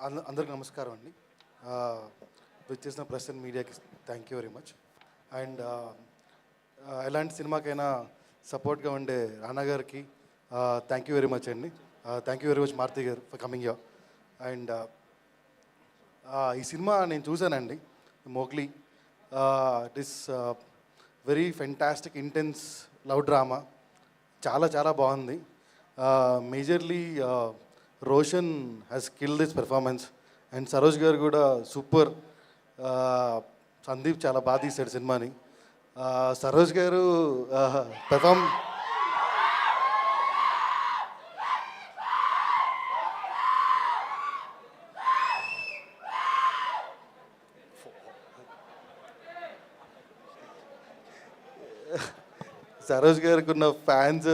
అందరికి నమస్కారం అండి. వచ్చేసిన ప్రెస్ అండ్ మీడియాకి thank you very much. And ఎలాంటి సినిమాకైనా సపోర్ట్గా ఉండే రానా గారికి థ్యాంక్ యూ వెరీ మచ్ అండి. Thank you very much Maruthi గారు ఫర్ కమింగ్ హియర్. అండ్ ఈ సినిమా నేను చూశానండి, Mowgli. It is very fantastic intense love drama. చాలా చాలా బాగుంది. Majorly Roshan has kill this performance and Saroj గారు కూడా సూపర్. సందీప్ చాలా బాగా తీశాడు సినిమాని. సరోజ్ గారు పెర్ఫామ్ సరోజ్ గారికి ఉన్న ఫ్యాన్స్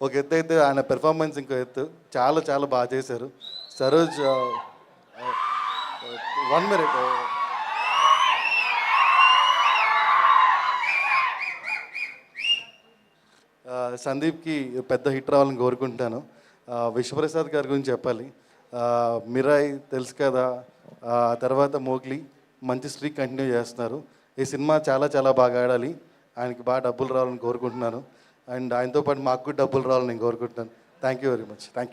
ఒక ఎత్తు అయితే ఆయన పెర్ఫార్మెన్స్ ఇంకో ఎత్తు. చాలా చాలా బాగా చేశారు సరోజ్. 1 minute. సందీప్కి పెద్ద హిట్ రావాలని కోరుకుంటాను. విశ్వప్రసాద్ గారి గురించి చెప్పాలి. మిరాయ్ తెలుసు కదా, తర్వాత మోగ్లీ మంచి స్ట్రీక్ కంటిన్యూ చేస్తున్నారు. ఈ సినిమా చాలా చాలా బాగా ఆడాలి, ఆయనకి బాగా డబ్బులు రావాలని కోరుకుంటున్నాను. అండ్ ఆయనతో పాటు మాకు కూడా డబ్బులు రావాలని నేను కోరుకుంటున్నాను. Thank you very much. Thank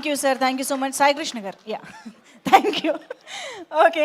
you sir, thank you so much. Sai Krishna గారు, యా థ్యాంక్ యూ. ఓకే.